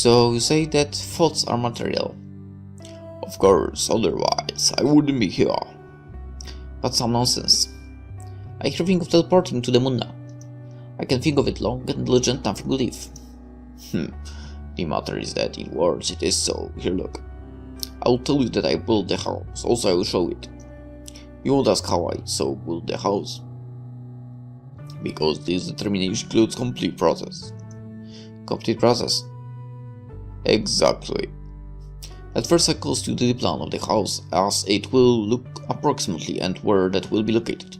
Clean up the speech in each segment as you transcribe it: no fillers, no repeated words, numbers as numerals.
So you say that thoughts are material? Of course, otherwise I wouldn't be here. But some nonsense. I can think of teleporting to the moon now. I can think of it long and legend nothing will leave. The matter is that in words it is so. Here, look. I will tell you that I built the house, also I will show it. You won't ask how I so built the house. Because this determination includes complete process. Complete process? Exactly. At first I caused you the plan of the house as it will look approximately and where that will be located.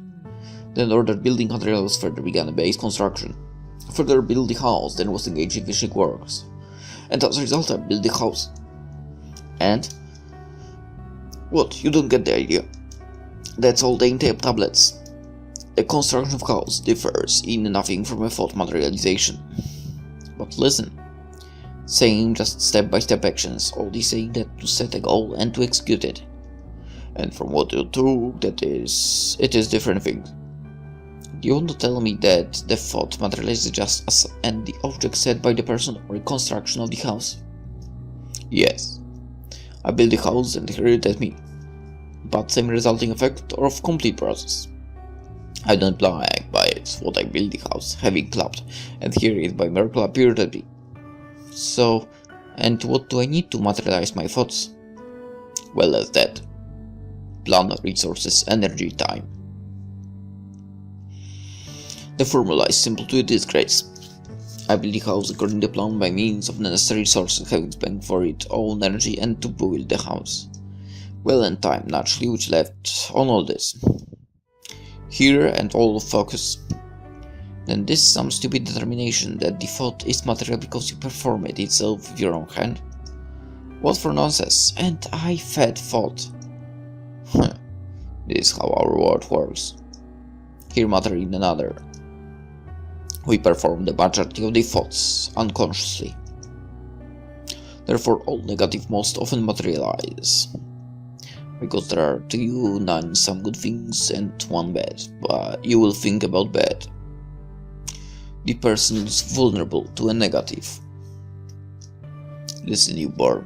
Then ordered building materials, further began a base construction. Further built the house, then was engaged in finishing works. And as a result I built the house. And? What, you don't get the idea? That's all the entail tablets. The construction of house differs in nothing from a thought materialization. But listen. Saying just step-by-step actions, only saying that to set a goal and to execute it. And from what you took, it is different things. Do you want to tell me that the thought materializes just as and the object set by the person or construction of the house? Yes. I built the house and here it at me. But same resulting effect or of complete process? I don't like by it what I built the house, having clapped, and here it by miracle appeared at me. So, and what do I need to materialize my thoughts? Well as that. Plan, resources, energy, time. The formula is simple to a disgrace. I built the house according to the plan by means of the necessary resources, having spent for it own energy and to build the house. Well, and time, naturally, which left on all this. Here and all focus. Then this is some stupid determination that the thought is material because you perform it itself with your own hand? What for nonsense? And I fed thought. This is how our world works. Here matter in another. We perform the majority of the thoughts unconsciously. Therefore all negative most often materialize. Because there are to you 9 some good things and 1 bad, but you will think about bad. The person is vulnerable to a negative. Listen, you bore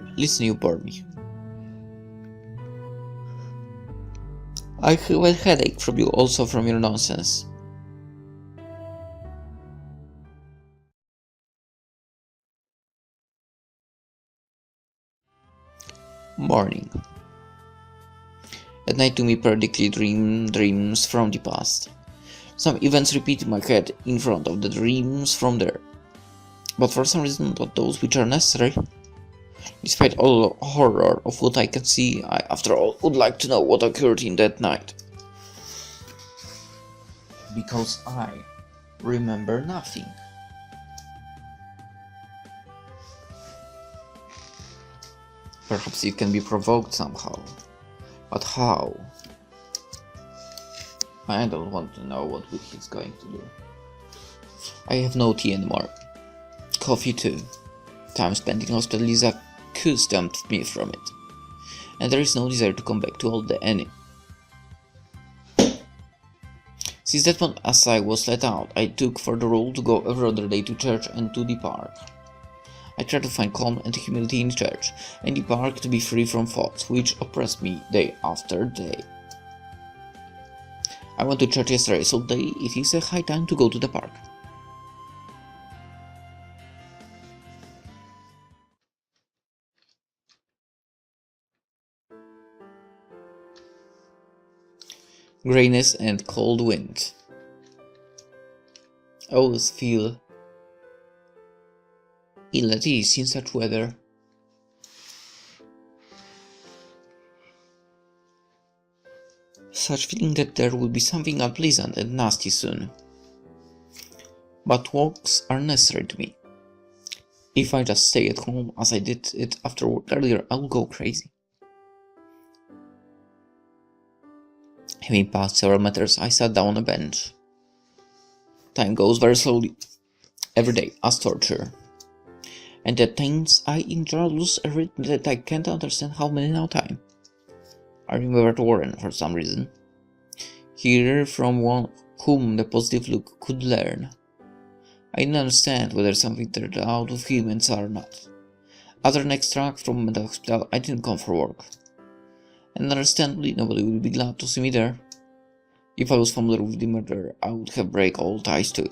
me. I have a headache from you, also from your nonsense. Morning. At night to me periodically dreams from the past. Some events repeat in my head in front of the dreams from there. But for some reason not those which are necessary. Despite all the horror of what I can see, I after all would like to know what occurred in that night. Because I remember nothing. Perhaps it can be provoked somehow. But how? I don't want to know what he's going to do. I have no tea anymore. Coffee too. Time spent in hospital is accustomed me from it. And there is no desire to come back to all the any. Since that one, as I was let out, I took for the rule to go every other day to church and to the park. I tried to find calm and humility in church, and the park to be free from thoughts which oppressed me day after day. I went to church yesterday, so today it is a high time to go to the park. Grayness and cold wind. I always feel ill at ease in such weather. Such feeling that there will be something unpleasant and nasty soon. But walks are necessary to me. If I just stay at home as I did it after work earlier, I will go crazy. Having passed several meters, I sat down on a bench. Time goes very slowly. Every day as torture. And at times I in general lose a rhythm that I can't understand how many now time. I remembered Warren for some reason. Hear from one whom the positive look could learn. I didn't understand whether something turned out of him and or not. After an extract from a mental hospital, I didn't come for work. And understandably, nobody would be glad to see me there. If I was familiar with the murder, I would have break all ties too.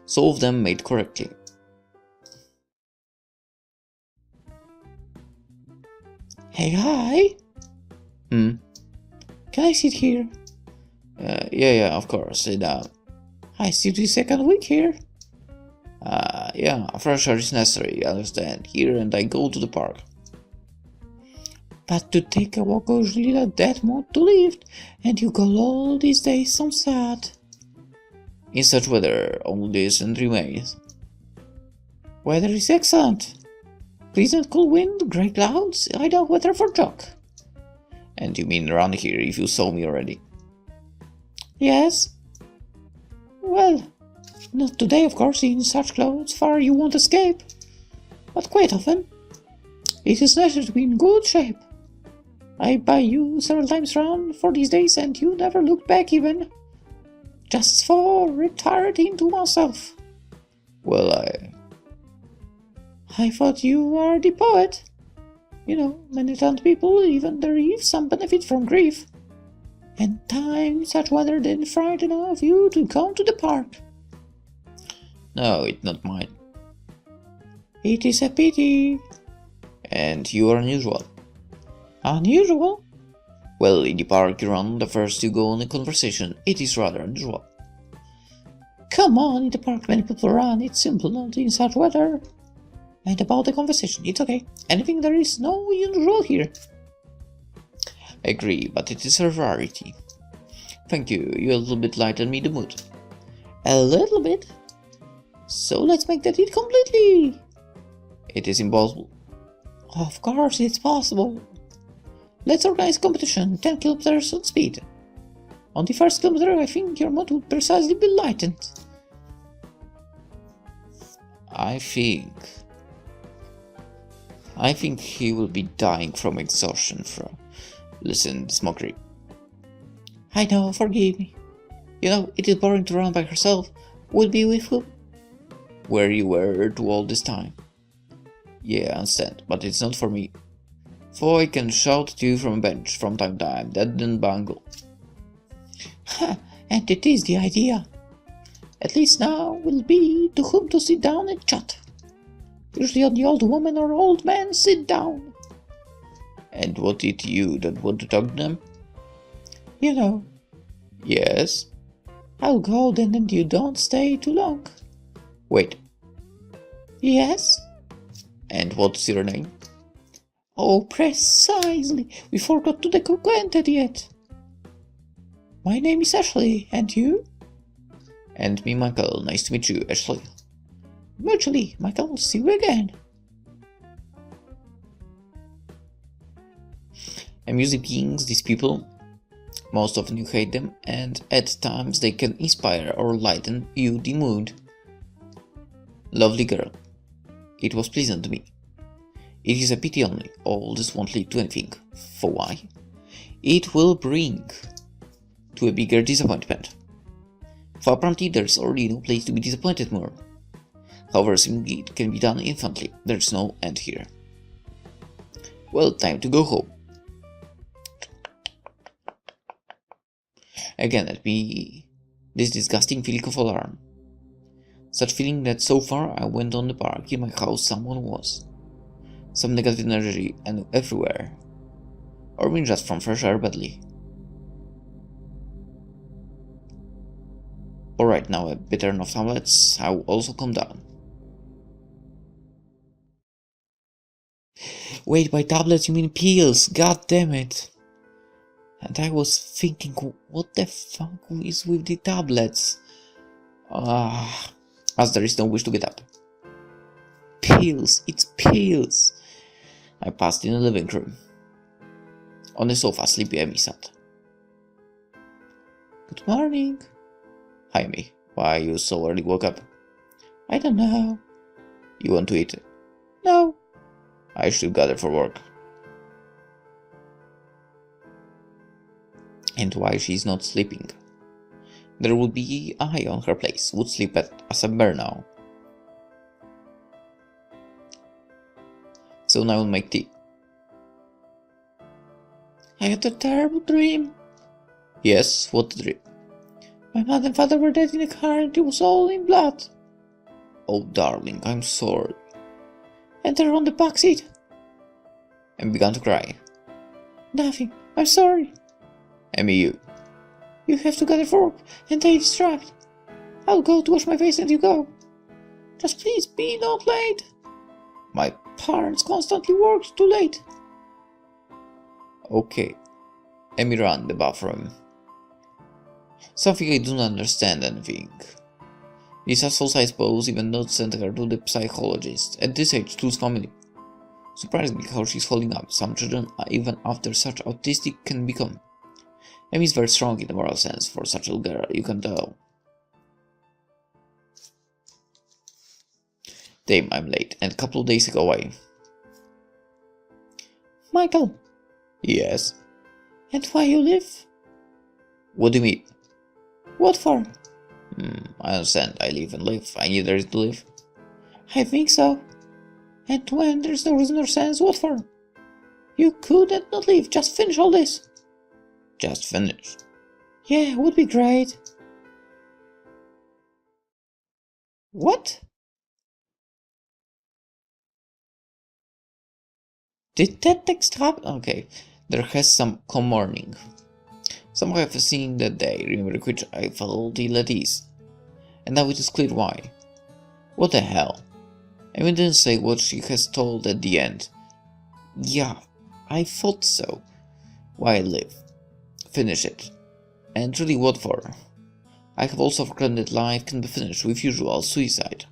Some of them made correctly. Hey, hi! Can I sit here? Yeah, of course, sit down. I see the second week here. Yeah, fresh air is necessary, I understand. Here and I go to the park. But to take a walk usually a dead mood to lift, and you go all these days so sad. In such weather, only decent remains. Weather is excellent. Pleasant cool wind, grey clouds, ideal weather for jog. And you mean around here if you saw me already? Yes. Well, not today of course, in such clothes far you won't escape. But quite often. It is necessary to be in good shape. I buy you several times round for these days and you never looked back even. Just for retired into myself. Well, I thought you were the poet. You know, many talented people even derive some benefit from grief. And time such weather didn't frighten of you to come to the park. No, it's not mine. It is a pity. And you are unusual. Unusual? Well, in the park you run the first to go on a conversation. It is rather unusual. Come on, in the park many people run. It's simple, not in such weather. And about the conversation, it's okay. Anything there is no unusual here. I agree, but it is a rarity. Thank you, you a little bit lightened me the mood. A little bit? So let's make that it completely. It is impossible. Of course it's possible. Let's organize competition, 10 kilometers on speed. On the first kilometer, I think your mood would precisely be lightened. I think he will be dying from exhaustion from... Listen, this mockery. I know, forgive me. You know, it is boring to run by herself. Would be with you. Where you were to all this time. Yeah, I understand, but it's not for me. For I can shout at you from a bench from time to time, that didn't bungle. Ha, and it is the idea. At least now will be to whom to sit down and chat. Usually on the old woman or old man sit down. And what it you that want to talk to them? You know. Yes? I'll go then and you don't stay too long. Wait. Yes? And what's your name? Oh, precisely. We forgot to document it yet. My name is Ashley, and you? And me, Michael. Nice to meet you, Ashley. Mutually, Michael. See you again. Amusing beings, these people. Most often you hate them, and at times they can inspire or lighten you the mood. Lovely girl. It was pleasant to me. It is a pity only, all this won't lead to anything. For why? It will bring to a bigger disappointment. For apparently there's already no place to be disappointed more. However, seemingly it can be done infinitely, there's no end here. Well, time to go home. Again, at me, this disgusting feeling of alarm. Such feeling that so far I went on the park, in my house someone was. Some negative energy and everywhere. Or being just from fresh air badly. Alright, now a bit enough tablets, I will also calm down. Wait, by tablets you mean pills, god damn it. And I was thinking, what the fuck is with the tablets? As there is no wish to get up. Pills, it's pills. I passed in the living room. On the sofa, sleepy Amy sat. Good morning. Hi, Amy. Why you so early woke up? I don't know. You want to eat? No. I should gather for work. And why she's not sleeping? There would be I on her place, would sleep as a bear now. Soon I will make tea. I had a terrible dream. Yes, what dream? My mother and father were dead in a car and it was all in blood. Oh, darling, I'm sorry. And they're on the back seat. And began to cry. Nothing. I'm sorry. Emmy, you. You have to get a fork and they distract. I'll go to wash my face and you go. Just please be not late. My parents constantly worked too late. Okay. Emmy ran the bathroom. Something I do not understand anything. These assholes, I suppose, even not sent her to the psychologist. At this age, too family. Surprised me how she's holding up. Some children, even after such autistic, can become. Emmy is very strong in the moral sense for such a girl, you can tell. Damn, I'm late, and a couple of days ago Michael. Yes? And why you live? What do you mean? What for? I understand. I live and live. I need a reason to live. I think so. And when there's no reason or sense, what for? You couldn't not leave, just finish all this. Just finish. Yeah, would be great. What? Did that text happen? Okay. There has some come morning. Somehow I have seen that day, remember which I felt ill at ease. And now it is clear why. What the hell? Amy didn't say what she has told at the end. Yeah, I thought so. Why live? Finish it. And really what for? I have also forgotten that life can be finished with usual suicide.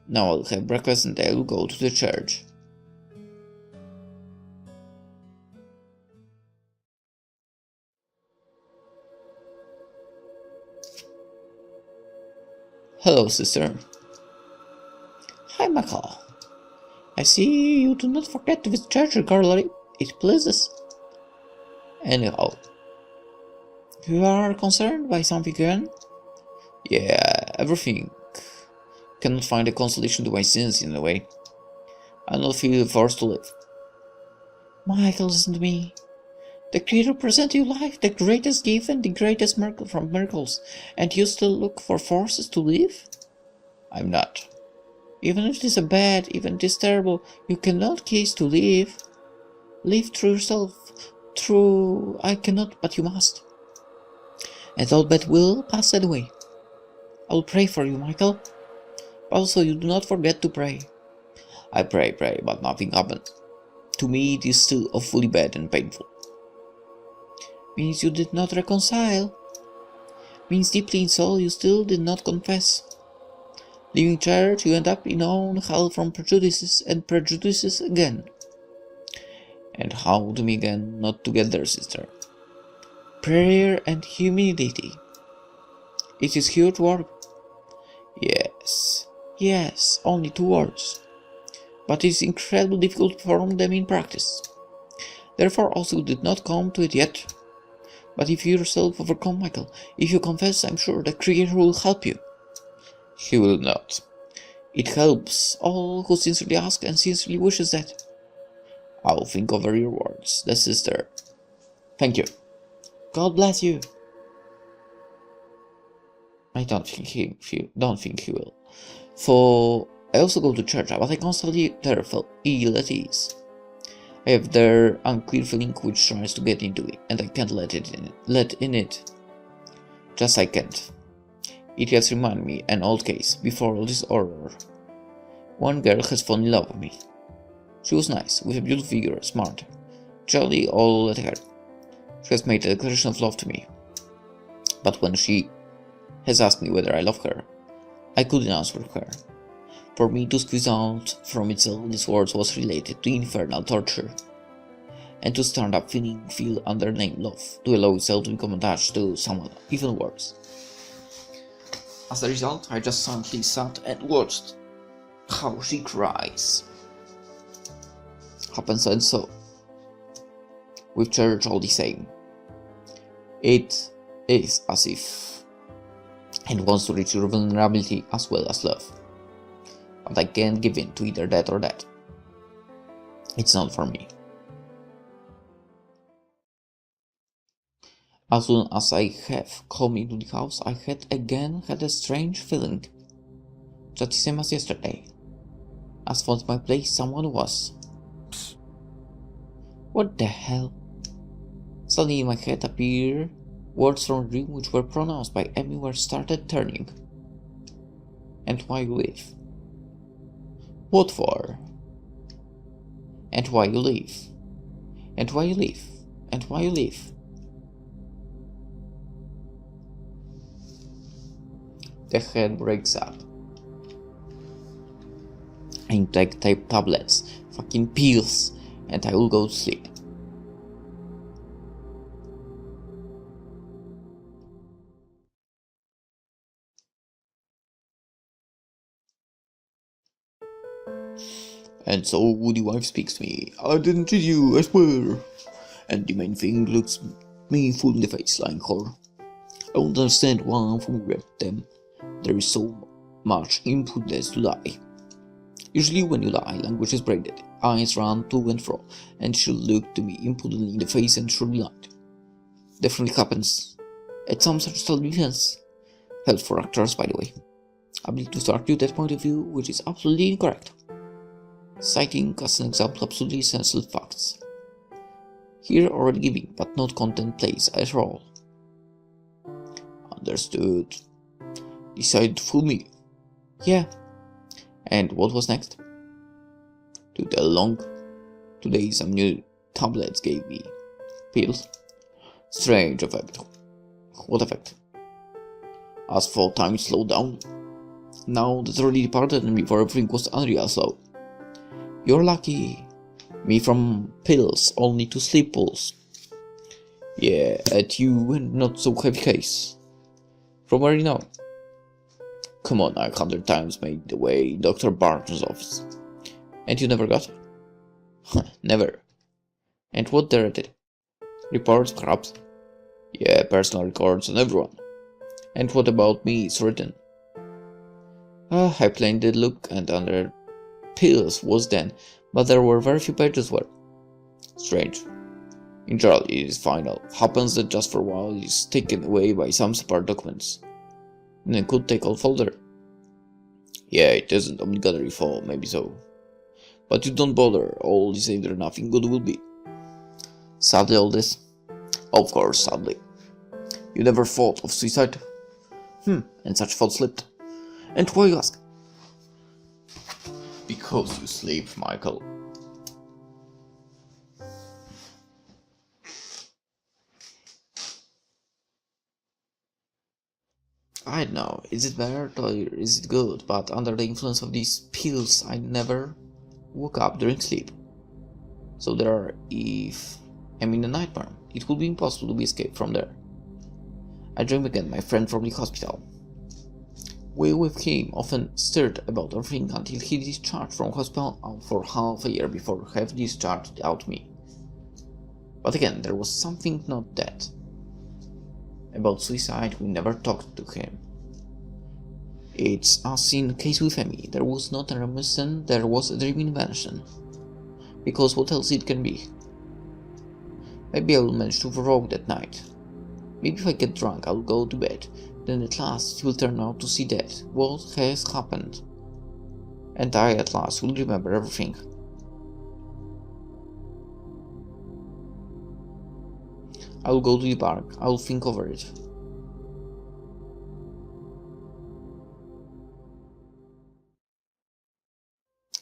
Now I'll have breakfast and I will go to the church. Hello, sister. Hi, Michael. I see you do not forget to visit church regularly. It pleases. Anyhow. You are concerned by something again? Yeah, everything. Cannot find a consolation to my sins in a way. I don't feel forced to live. Michael, listen to me. The Creator presented you life, the greatest gift and the greatest miracle from miracles, and you still look for forces to live? I'm not. Even if it is a bad, even it is terrible, you cannot case to live. Live through yourself, through I cannot, but you must. And all bad will pass away. I'll pray for you, Michael. Also, you do not forget to pray. I pray, but nothing happened. To me, it is still awfully bad and painful. Means you did not reconcile. Means deeply in soul you still did not confess. Leaving church, you end up in own hell from prejudices and prejudices again. And how to me again not to get there, sister? Prayer and humility. It is huge work. Yes, only 2 words. But it is incredibly difficult to perform them in practice. Therefore also you did not come to it yet. But if you yourself overcome, Michael, if you confess, I'm sure the Creator will help you. He will not. It helps all who sincerely ask and sincerely wishes that. I'll think over your words, the sister. Thank you. God bless you. I don't think he will. For I also go to church, but I constantly there feel ill at ease. I have their unclear feeling which tries to get into it, and I can't let in it. Just I can't. It has reminded me an old case before all this horror. One girl has fallen in love with me. She was nice, with a beautiful figure, smart, jolly all at her. She has made a declaration of love to me. But when she has asked me whether I love her, I couldn't answer her. For me to squeeze out from itself these words was related to infernal torture. And to stand up feel under name love, to allow itself to become attached to someone even worse. As a result, I just silently sat and watched how she cries. Happens and so. With church all the same. It is as if it wants to reach your vulnerability as well as love. but I can't give in to either that or that. It's not for me. As soon as I have come into the house, I had a strange feeling. Just the same as yesterday. As found my place, someone was. Psst. What the hell? Suddenly in my head appeared words from a dream which were pronounced by everywhere started turning. And why you live? What for? And why you live? And why you live? And why you live? The head breaks up. I take tablets, fucking pills, and I will go to sleep. And so Woody wife speaks to me. I didn't cheat you, I swear. And the main thing looks me full in the face like her. I don't understand why I'm familiar with them. There is so much impudence to lie. Usually when you lie, language is braided, eyes run to and fro, and she'll look to me impudently in the face and she'll be lied. Definitely happens at some such televisions. Help for actors, by the way. Ability to argue that point of view, which is absolutely incorrect. Citing as an example absolutely senseless facts. Here already giving, but not content plays a role. Understood. Decided to fool me. Yeah. And what was next? To tell long. Today some new tablets gave me. Pills. Strange effect. What effect? As for time slowed down. Now that's already departed and before everything was unreal slow. You're lucky. Me from pills only to sleep pills. Yeah, at you and not so heavy case. From where you know? Come on, I 100 times made the way Dr. Barton's office. And you never got? Never. And what there did? Reports, perhaps? Yeah, personal records on everyone. And what about me is written? I plain did look and under pills was then, but there were very few pages where. Strange. In general, it is final. Happens that just for a while it is taken away by some separate documents. And it could take all folder. Yeah, it isn't obligatory for, maybe so. But you don't bother, all is either nothing good will be. Sadly all this? Of course, sadly. You never thought of suicide? And such thought slipped. And why you ask? Because you sleep, Michael. I don't know, is it bad or is it good, but under the influence of these pills I never woke up during sleep. So if I'm in a nightmare, it will be impossible to be escaped from there. I dream again my friend from the hospital. We with him often stirred about everything until he discharged from hospital for half a year before have discharged out me. But again, there was something not that. About suicide, we never talked to him. It's as in the case with Emmy, there was not a reminiscence, there was a dream invention. Because what else it can be? Maybe I will manage to rogue that night. Maybe if I get drunk I'll go to bed, then at last it will turn out to see that what has happened. And I at last will remember everything. I will go to the park, I will think over it.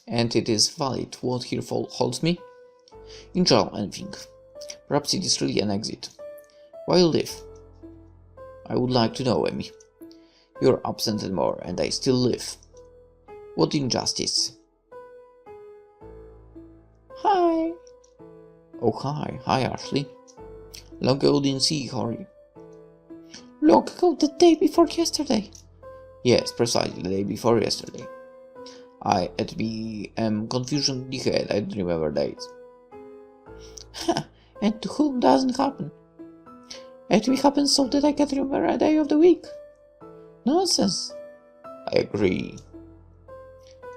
And it is valid what here holds me? In general, anything. Perhaps it is really an exit. Why you live? I would like to know, Emmy. You're absent and more, and I still live. What injustice? Hi. Oh hi, Ashley. Long ago didn't see you, how are you? Long ago, the day before yesterday. Yes, precisely the day before yesterday. I at me am confusion in the head, I don't remember dates. And to whom doesn't happen? It will happen so that I can remember a day of the week. Nonsense. I agree.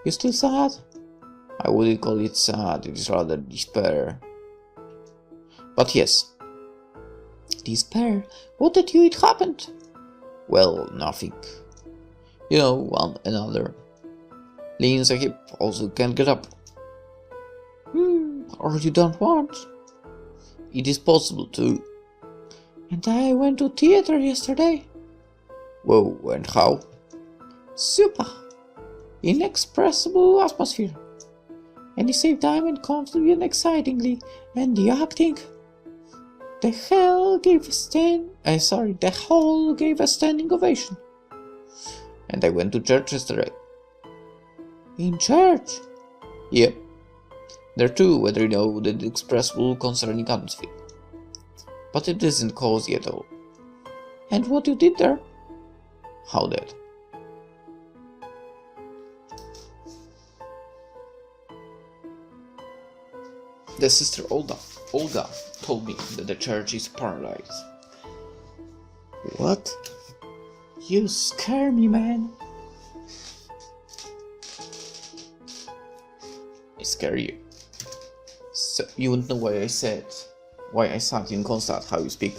You still sad? I wouldn't call it sad, it is rather despair. But yes. Despair? What did you? It happened? Well, nothing. You know, one another. Leans a hip, also can't get up. Or you don't want? It is possible too. And I went to theater yesterday. Whoa, and how? Super. Inexpressible atmosphere. And the same time and comfortably and excitingly. And the acting. The whole gave a standing ovation. And I went to church yesterday. In church? Yep. There too, whether you know the inexpressible concerning atmosphere. But it isn't cozy at all. And what you did there? How that? The sister Olga told me that the church is paradise. What? You scare me, man. I scare you. So you wouldn't know why I sat in constant how you speak.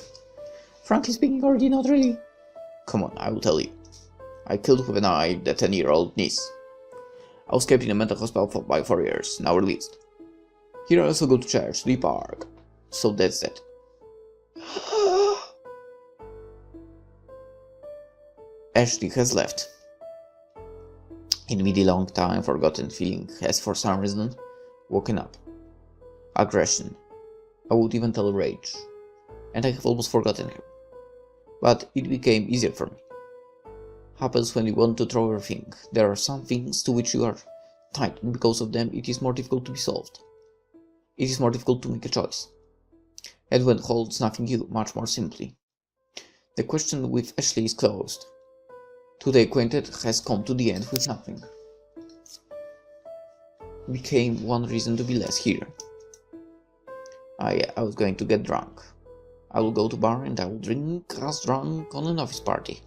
Frankly speaking, already not really. Come on, I will tell you. I killed with a knife the 10-year-old niece. I was kept in a mental hospital by 4 years, now released. Here I also go to church, to the park. So that's that. Ashley has left. In me the long time forgotten feeling has for some reason woken up. Aggression. I would even tell rage. And I have almost forgotten him. But it became easier for me. Happens when you want to throw everything. There are some things to which you are tied, and because of them it is more difficult to be solved. It is more difficult to make a choice. Edwin holds nothing you, much more simply. The question with Ashley is closed. Today acquainted has come to the end with nothing. Became one reason to be less here. I was going to get drunk. I will go to bar and I will drink as drunk on an office party.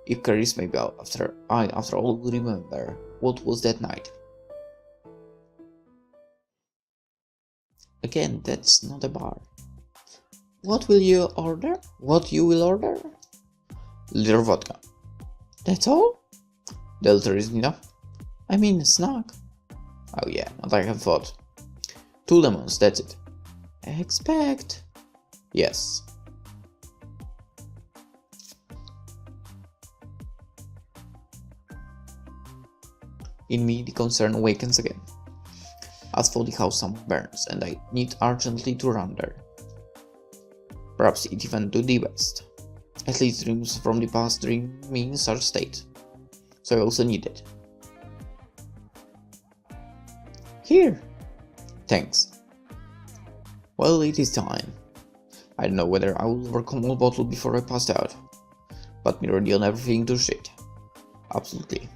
If Caris maybe after all will remember what was that night. Again, that's not a bar. What will you order? What you will order? Little vodka. That's all? The liter isn't enough. I mean a snack. Oh yeah, what I have thought. 2 lemons, that's it. Expect. Yes. In me the concern awakens again. As for the house someone burns, and I need urgently to run there. Perhaps it even do the best. At least dreams from the past dream me in such state. So I also need it. Here. Thanks. Well, it is time. I don't know whether I will overcome all bottle before I passed out. But me ready on everything to shit. Absolutely.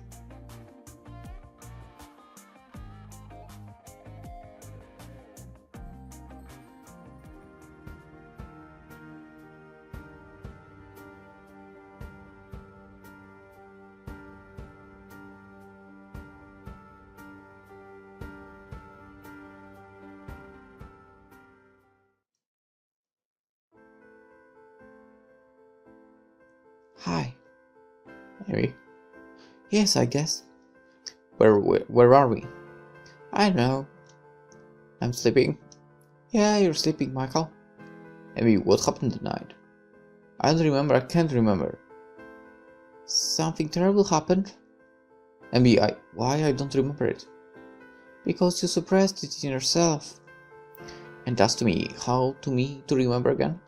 Hi. Harry. Yes, I guess. Where are we? I don't know. I'm sleeping. Yeah, you're sleeping, Michael. Maybe what happened tonight? I don't remember, I can't remember. Something terrible happened? Maybe why I don't remember it? Because you suppressed it in yourself. And asked me, how to me to remember again?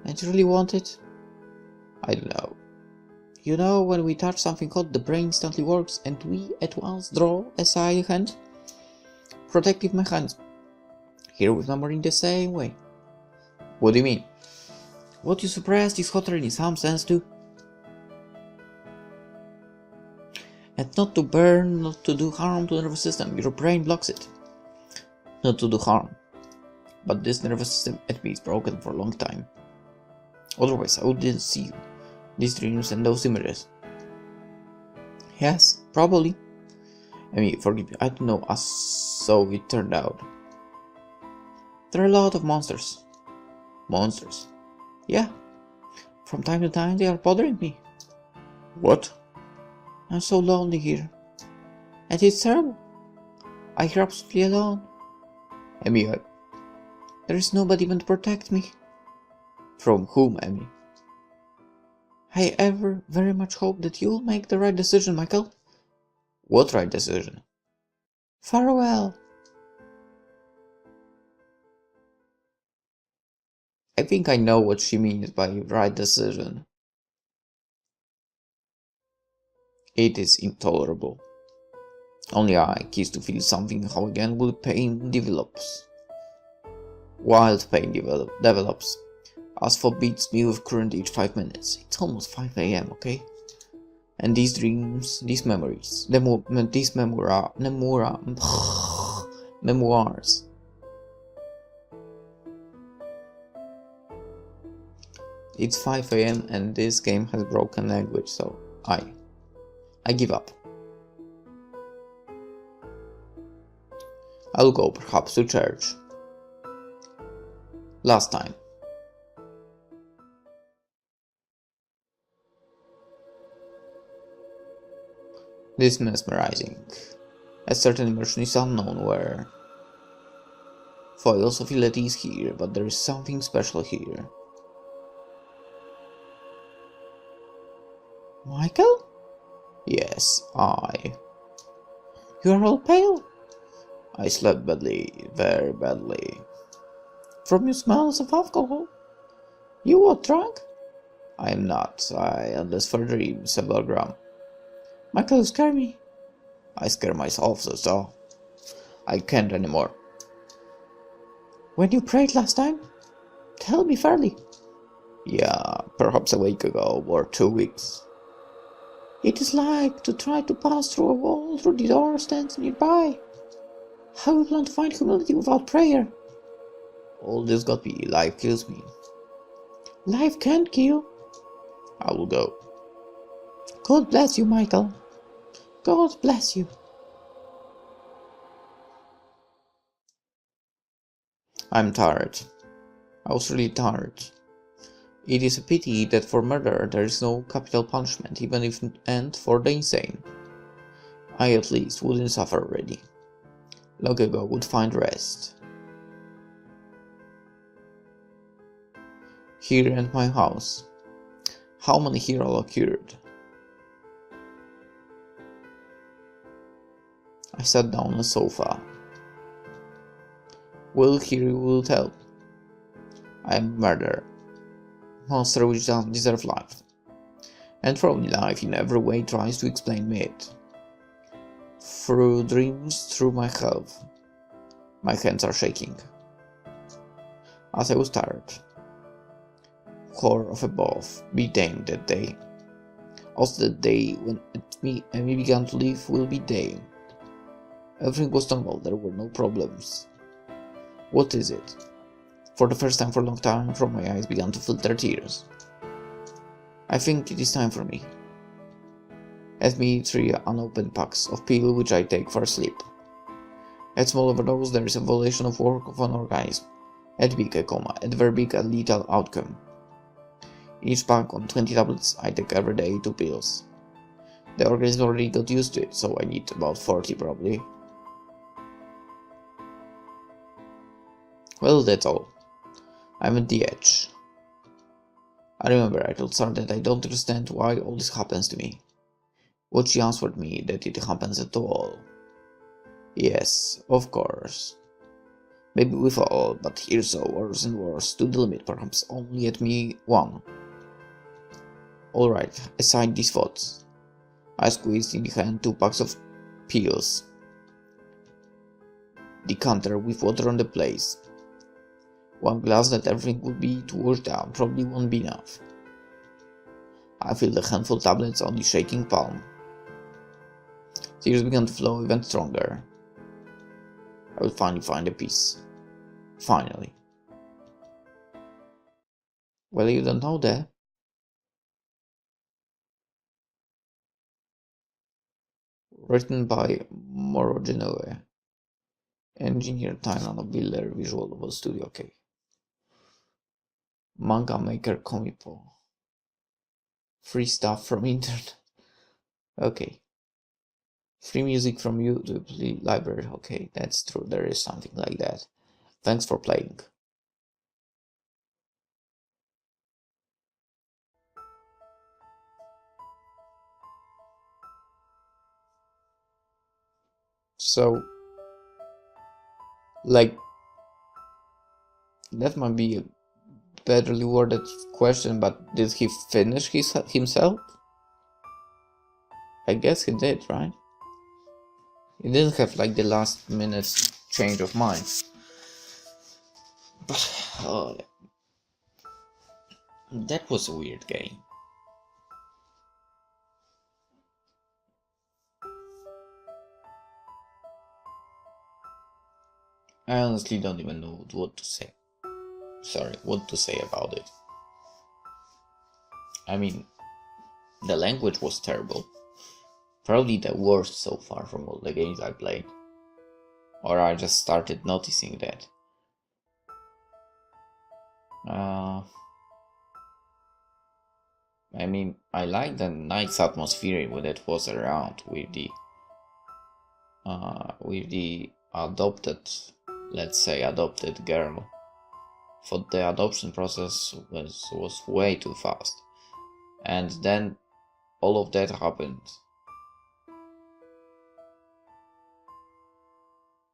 And you really want it? I don't know. You know, when we touch something hot, the brain instantly works and we at once draw aside a hand. Protective mechanism. Here with memory in the same way. What do you mean? What you suppressed is hotter in some sense too. And not to burn, not to do harm to the nervous system, your brain blocks it. Not to do harm. But this nervous system at me is broken for a long time. Otherwise I wouldn't see you, these dreams and those images. Yes, probably. Amy, forgive me, I don't know, as so it turned out. There are a lot of monsters. Monsters? Yeah. From time to time they are bothering me. What? I'm so lonely here. And it's terrible. I hear absolutely alone. Amy, There is nobody even to protect me. from whom, Amy? I ever very much hope that you'll make the right decision, Michael. What right decision? Farewell. I think I know what she means by right decision. It is intolerable. Only I kiss to feel something how again will pain develops. Wild pain develops. As for beats me with current each 5 minutes. It's almost 5 a.m., okay? And these dreams, these memories, these memoirs. It's 5 a.m. and this game has broken language, so I give up. I'll go perhaps to church. Last time. This is mesmerizing. A certain immersion is unknown where. Philosophy is here, but there is something special here. Michael? Yes, I. You are all pale. I slept badly, very badly. From your smells of alcohol. You were drunk? I am not. I unless for dream several gram. Michael, you scare me. I scare myself so. I can't anymore. When you prayed last time? Tell me fairly. Yeah, perhaps a week ago or 2 weeks. It is like to try to pass through a wall through the door stands nearby. How you plan to find humility without prayer? All this got me. Life kills me. Life can't kill. I will go. God bless you, Michael. God bless you. I'm tired. I was really tired. It is a pity that for murder there is no capital punishment, even if and for the insane. I at least wouldn't suffer already. Long ago would find rest. Here at my house. How many here all occurred? I sat down on a sofa. Well, here you will tell. I am a murderer. Monster which doesn't deserve life. And probably life in every way tries to explain me it. Through dreams, through my health. My hands are shaking. As I was tired. Horror of above, be damned that day. Also the day when me began to live will be damned. Everything was normal, there were no problems. What is it? For the first time for a long time, from my eyes began to filter tears. I think it is time for me. At me 3 unopened packs of pill which I take for sleep. At small overdose there is a violation of work of an organism. At big a coma, at very big a lethal outcome. Each pack on 20 tablets I take every day 2 pills. The organism already got used to it, so I need about 40 probably. Well, that's all. I'm at the edge. I remember I told Sarah that I don't understand why all this happens to me. But she answered me that it happens at all. Yes, of course. Maybe with all, but here's so worse and worse, to the limit perhaps only at me 1. Alright, aside these thoughts. I squeezed in the hand 2 packs of pills. Decanter with water on the place. 1 glass that everything would be to wash down probably won't be enough. I feel the handful of tablets on the shaking palm. Tears began to flow even stronger. I will finally find a peace. Finally. Well, you don't know that. Written by Moro Genoa. Engineer Thailand Builder Visual Novel Studio. Okay. Manga Maker Komipo. Free stuff from internet. Okay. Free music from YouTube library. Okay, that's true. There is something like that. Thanks for playing. So, like, that might be a badly worded question, but did he finish himself? I guess he did, right? He didn't have like the last minute change of mind. But, oh, that was a weird game. I honestly don't even know what to say. Sorry, what to say about it. I mean, the language was terrible. Probably the worst so far from all the games I played. Or I just started noticing that. I mean, I like the nice atmosphere that was around with the adopted, let's say, adopted girl. For the adoption process was way too fast, and then all of that happened.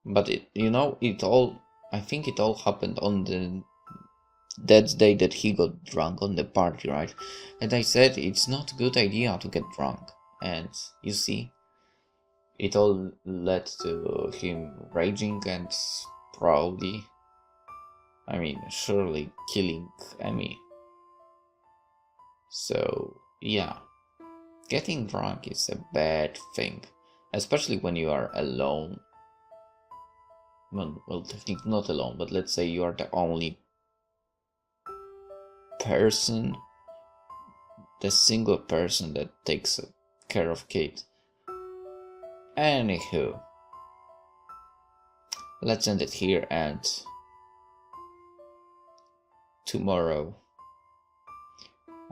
But I think it all happened on that day that he got drunk on the party, right? And I said it's not a good idea to get drunk, and you see, it all led to him raging and probably, surely killing Emmy. So, yeah, getting drunk is a bad thing, especially when you are alone. Well, technically not alone, but let's say you are the only person, the single person that takes care of Kate. Anywho, let's end it here, and tomorrow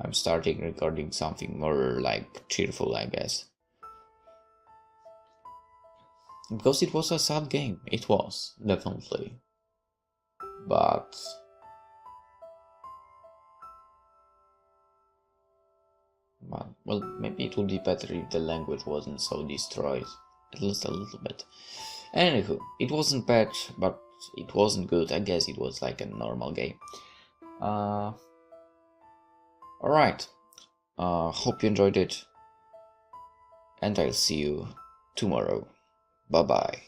I'm starting recording something more like cheerful, I guess. Because it was a sad game. It was, definitely. But well, maybe it would be better if the language wasn't so destroyed. At least a little bit. Anywho, it wasn't bad, but it wasn't good. I guess it was like a normal game. Alright. Hope you enjoyed it. And I'll see you tomorrow. Bye bye.